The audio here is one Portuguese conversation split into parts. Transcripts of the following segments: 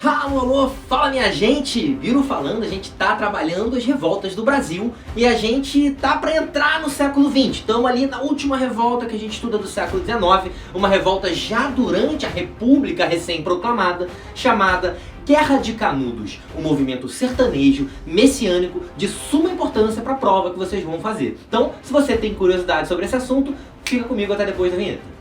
Alô, alô, fala minha gente! Viram falando, a gente tá trabalhando as revoltas do Brasil e a gente tá pra entrar no século XX. Estamos ali na última revolta que a gente estuda do século XIX, uma revolta já durante a República recém-proclamada, chamada Guerra de Canudos, um movimento sertanejo, messiânico, de suma importância para a prova que vocês vão fazer. Então, se você tem curiosidade sobre esse assunto, fica comigo até depois da vinheta.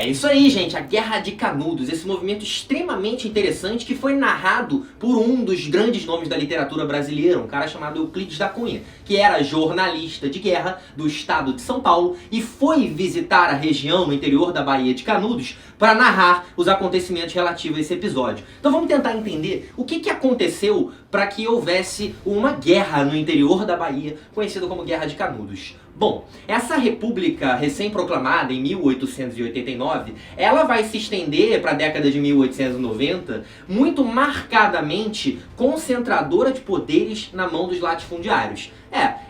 É isso aí, gente, a Guerra de Canudos, esse movimento extremamente interessante que foi narrado por um dos grandes nomes da literatura brasileira, um cara chamado Euclides da Cunha, que era jornalista de guerra do estado de São Paulo e foi visitar a região no interior da Baía de Canudos para narrar os acontecimentos relativos a esse episódio. Então vamos tentar entender o que aconteceu para que houvesse uma guerra no interior da Bahia, conhecida como Guerra de Canudos. Bom, essa república recém-proclamada em 1889, ela vai se estender para a década de 1890, muito marcadamente concentradora de poderes na mão dos latifundiários.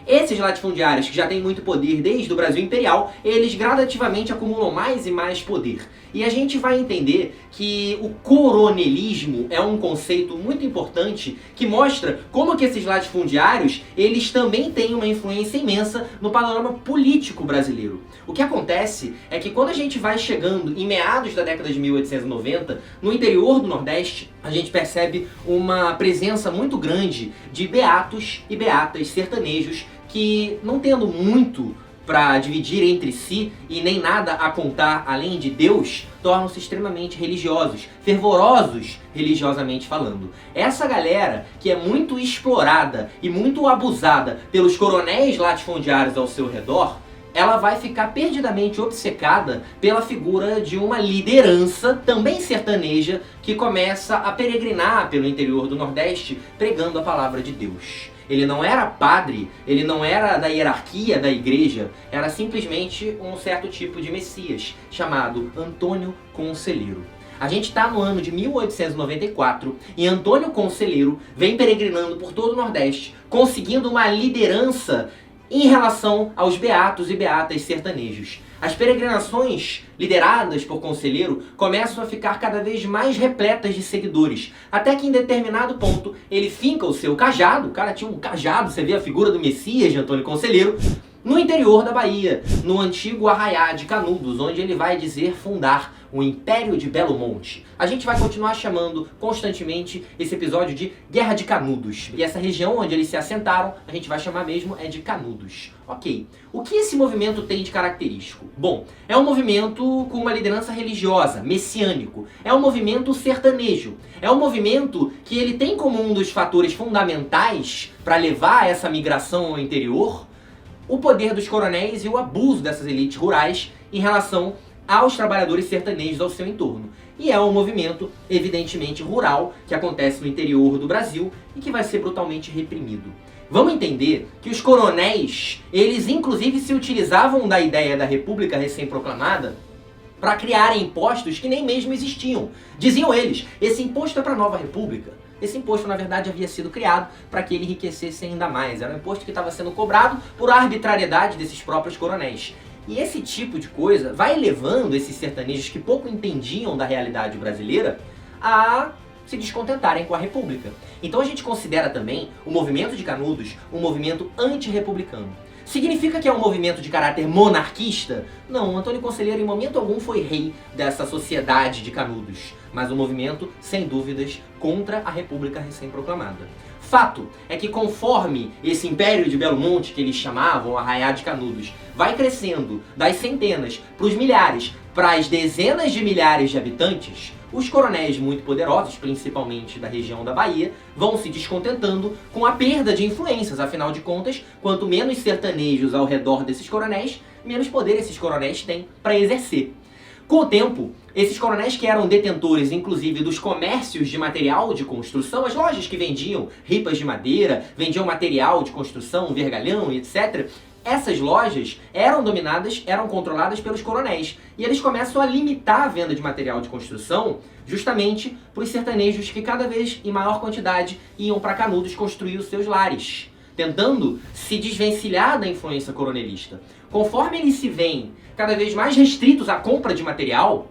Esses latifundiários que já têm muito poder desde o Brasil Imperial, eles gradativamente acumulam mais e mais poder. E a gente vai entender que o coronelismo é um conceito muito importante que mostra como que esses latifundiários, eles também têm uma influência imensa no panorama político brasileiro. O que acontece é que quando a gente vai chegando em meados da década de 1890, no interior do Nordeste, a gente percebe uma presença muito grande de beatos e beatas sertanejos que, não tendo muito para dividir entre si e nem nada a contar além de Deus, tornam-se extremamente religiosos, fervorosos religiosamente falando. Essa galera que é muito explorada e muito abusada pelos coronéis latifundiários ao seu redor, ela vai ficar perdidamente obcecada pela figura de uma liderança, também sertaneja, que começa a peregrinar pelo interior do Nordeste pregando a palavra de Deus. Ele não era padre, ele não era da hierarquia da igreja, era simplesmente um certo tipo de messias, chamado Antônio Conselheiro. A gente está no ano de 1894 e Antônio Conselheiro vem peregrinando por todo o Nordeste, conseguindo uma liderança em relação aos beatos e beatas sertanejos. As peregrinações lideradas por Conselheiro começam a ficar cada vez mais repletas de seguidores, até que em determinado ponto ele finca o seu cajado, o cara tinha um cajado, você vê a figura do Messias de Antônio Conselheiro, no interior da Bahia, no antigo Arraiá de Canudos, onde ele vai dizer fundar o Império de Belo Monte. A gente vai continuar chamando constantemente esse episódio de Guerra de Canudos. E essa região onde eles se assentaram, a gente vai chamar mesmo de Canudos. Ok. O que esse movimento tem de característico? Bom, é um movimento com uma liderança religiosa, messiânico. É um movimento sertanejo. É um movimento que ele tem como um dos fatores fundamentais para levar essa migração ao interior o poder dos coronéis e o abuso dessas elites rurais em relação aos trabalhadores sertanejos ao seu entorno. E é um movimento, evidentemente, rural, que acontece no interior do Brasil e que vai ser brutalmente reprimido. Vamos entender que os coronéis, eles inclusive se utilizavam da ideia da república recém-proclamada para criarem impostos que nem mesmo existiam. Diziam eles, esse imposto é para a nova república. Esse imposto, na verdade, havia sido criado para que ele enriquecesse ainda mais. Era um imposto que estava sendo cobrado por arbitrariedade desses próprios coronéis. E esse tipo de coisa vai levando esses sertanejos que pouco entendiam da realidade brasileira a se descontentarem com a República. Então a gente considera também o movimento de Canudos um movimento antirrepublicano. Significa que é um movimento de caráter monarquista? Não, Antônio Conselheiro em momento algum foi rei dessa sociedade de Canudos, mas um movimento, sem dúvidas, contra a República recém-proclamada. Fato é que conforme esse Império de Belo Monte, que eles chamavam Arraiá de Canudos, vai crescendo das centenas para os milhares, para as dezenas de milhares de habitantes, os coronéis muito poderosos, principalmente da região da Bahia, vão se descontentando com a perda de influências. Afinal de contas, quanto menos sertanejos ao redor desses coronéis, menos poder esses coronéis têm para exercer. Com o tempo, esses coronéis que eram detentores, inclusive, dos comércios de material de construção, as lojas que vendiam ripas de madeira, vendiam material de construção, vergalhão e etc., essas lojas eram dominadas, eram controladas pelos coronéis. E eles começam a limitar a venda de material de construção justamente para os sertanejos que cada vez em maior quantidade iam para Canudos construir os seus lares, tentando se desvencilhar da influência coronelista. Conforme eles se veem cada vez mais restritos à compra de material,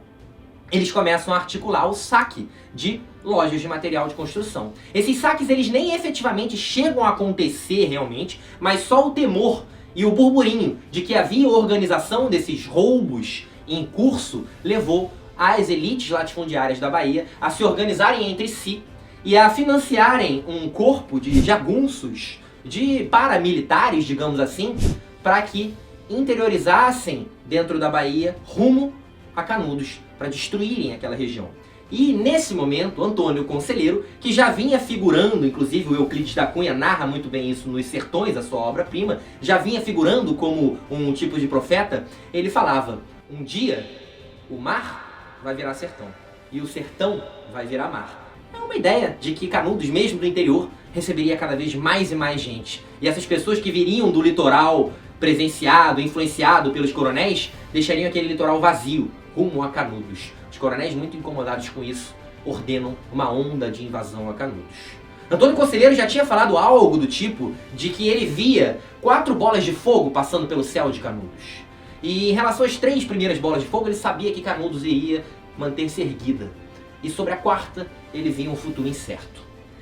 eles começam a articular o saque de lojas de material de construção. Esses saques eles nem efetivamente chegam a acontecer realmente, mas só o temor e o burburinho de que havia organização desses roubos em curso levou as elites latifundiárias da Bahia a se organizarem entre si e a financiarem um corpo de jagunços, de paramilitares, digamos assim, para que interiorizassem dentro da Bahia rumo a Canudos, para destruírem aquela região. E nesse momento, Antônio Conselheiro, que já vinha figurando, inclusive o Euclides da Cunha narra muito bem isso nos Sertões, a sua obra-prima, já vinha figurando como um tipo de profeta, ele falava: um dia o mar vai virar sertão e o sertão vai virar mar. É uma ideia de que Canudos, mesmo do interior, receberia cada vez mais e mais gente. E essas pessoas que viriam do litoral presenciado, influenciado pelos coronéis, deixariam aquele litoral vazio, rumo a Canudos. Os coronéis, muito incomodados com isso, ordenam uma onda de invasão a Canudos. Antônio Conselheiro já tinha falado algo do tipo de que ele via 4 bolas de fogo passando pelo céu de Canudos. E em relação às 3 primeiras bolas de fogo, ele sabia que Canudos iria manter-se erguida. E sobre a 4ª, ele via um futuro incerto.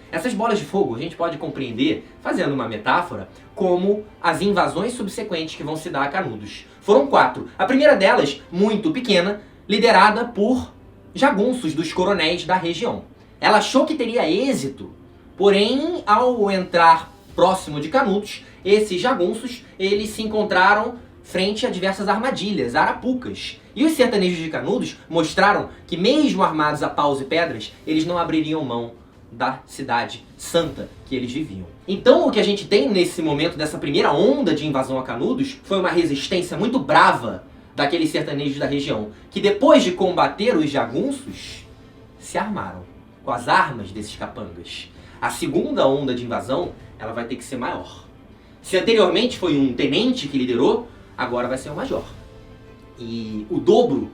Essas bolas de fogo a gente pode compreender, fazendo uma metáfora, como as invasões subsequentes que vão se dar a Canudos. Foram 4. A primeira delas, muito pequena, liderada por jagunços dos coronéis da região. Ela achou que teria êxito, porém, ao entrar próximo de Canudos, esses jagunços, eles se encontraram frente a diversas armadilhas, arapucas. E os sertanejos de Canudos mostraram que, mesmo armados a paus e pedras, eles não abririam mão da cidade santa que eles viviam. Então o que a gente tem nesse momento dessa primeira onda de invasão a Canudos foi uma resistência muito brava daqueles sertanejos da região, que depois de combater os jagunços, se armaram com as armas desses capangas. A segunda onda de invasão, ela vai ter que ser maior. Se anteriormente foi um tenente que liderou, agora vai ser um major. E o dobro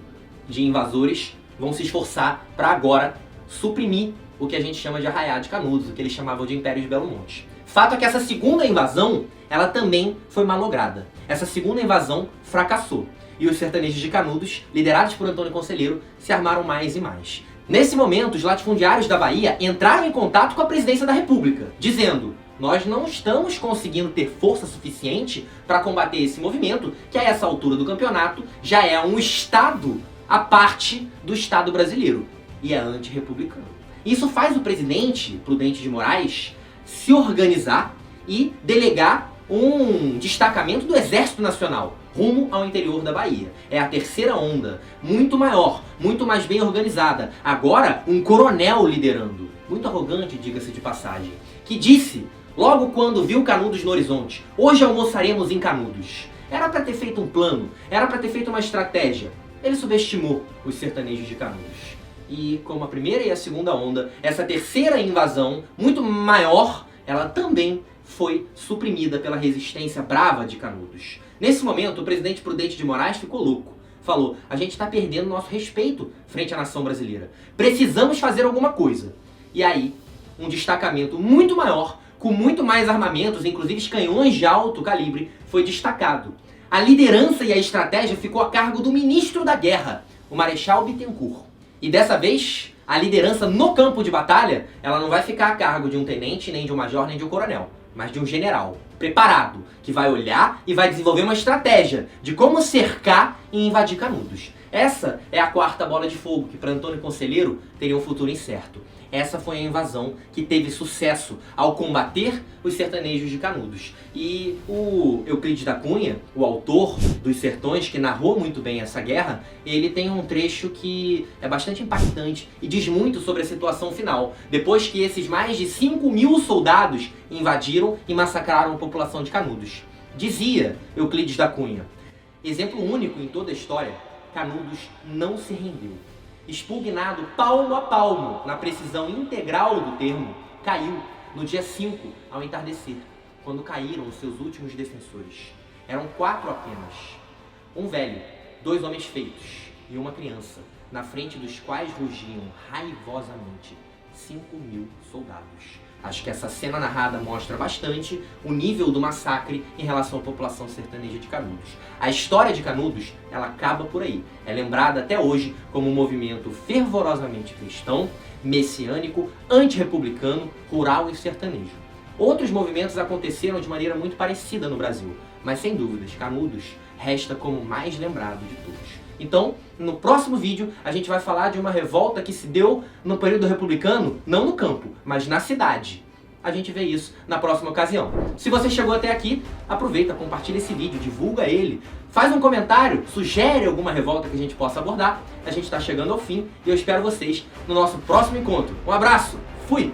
de invasores vão se esforçar para agora suprimir o que a gente chama de Arraiá de Canudos, o que eles chamavam de Império de Belo Monte. Fato é que essa segunda invasão, ela também foi malograda. Essa segunda invasão fracassou. E os sertanejos de Canudos, liderados por Antônio Conselheiro, se armaram mais e mais. Nesse momento, os latifundiários da Bahia entraram em contato com a presidência da República, dizendo: nós não estamos conseguindo ter força suficiente para combater esse movimento, que a essa altura do campeonato já é um Estado à parte do Estado brasileiro, e é antirrepublicano. Isso faz o presidente Prudente de Moraes se organizar e delegar um destacamento do Exército Nacional rumo ao interior da Bahia. É a terceira onda, muito maior, muito mais bem organizada. Agora, um coronel liderando, muito arrogante, diga-se de passagem, que disse, logo quando viu Canudos no horizonte: hoje almoçaremos em Canudos. Era para ter feito um plano, era para ter feito uma estratégia. Ele subestimou os sertanejos de Canudos. E como a primeira e a segunda onda, essa terceira invasão, muito maior, ela também foi suprimida pela resistência brava de Canudos. Nesse momento, o presidente Prudente de Moraes ficou louco. Falou: a gente está perdendo nosso respeito frente à nação brasileira. Precisamos fazer alguma coisa. E aí, um destacamento muito maior, com muito mais armamentos, inclusive canhões de alto calibre, foi destacado. A liderança e a estratégia ficou a cargo do ministro da Guerra, o Marechal Bittencourt. E dessa vez, a liderança no campo de batalha, ela não vai ficar a cargo de um tenente, nem de um major, nem de um coronel, mas de um general preparado, que vai olhar e vai desenvolver uma estratégia de como cercar e invadir Canudos. Essa é a 4ª bola de fogo, que para Antônio Conselheiro teria um futuro incerto. Essa foi a invasão que teve sucesso ao combater os sertanejos de Canudos. E o Euclides da Cunha, o autor dos Sertões, que narrou muito bem essa guerra, ele tem um trecho que é bastante impactante e diz muito sobre a situação final, depois que esses mais de 5.000 soldados invadiram e massacraram a população de Canudos. Dizia Euclides da Cunha: exemplo único em toda a história, Canudos não se rendeu. Expugnado palmo a palmo, na precisão integral do termo, caiu no dia 5, ao entardecer, quando caíram os seus últimos defensores. Eram 4 apenas. Um velho, 2 homens feitos e uma criança, na frente dos quais rugiam raivosamente 5.000 soldados. Acho que essa cena narrada mostra bastante o nível do massacre em relação à população sertaneja de Canudos. A história de Canudos, ela acaba por aí. É lembrada até hoje como um movimento fervorosamente cristão, messiânico, antirrepublicano, rural e sertanejo. Outros movimentos aconteceram de maneira muito parecida no Brasil, mas sem dúvidas, Canudos resta como o mais lembrado de todos. Então, no próximo vídeo, a gente vai falar de uma revolta que se deu no período republicano, não no campo, mas na cidade. A gente vê isso na próxima ocasião. Se você chegou até aqui, aproveita, compartilha esse vídeo, divulga ele, faz um comentário, sugere alguma revolta que a gente possa abordar. A gente está chegando ao fim e eu espero vocês no nosso próximo encontro. Um abraço, fui!